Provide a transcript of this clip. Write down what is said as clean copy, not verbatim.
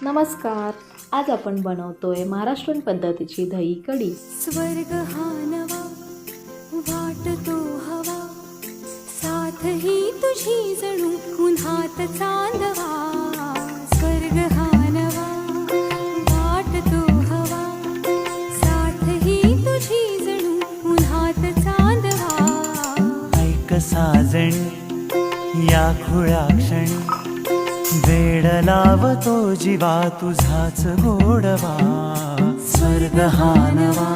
नमस्कार. आज आपण बनवतोय महाराष्ट्रीयन पद्धतीची दही कढी. स्वर्ग हा नवा वाटतो हवा, साथ ही तुझी जणू उन्हात चांदवा. स्वर्ग हा नवा वाटतो हवा, साथ ही तुझी जणू उन्हात चांदवा. ऐक साजणी या खुळ्या क्षणी, वेड लावतो जीवा तुझाच गोडवा. स्वर्ग हा नवा.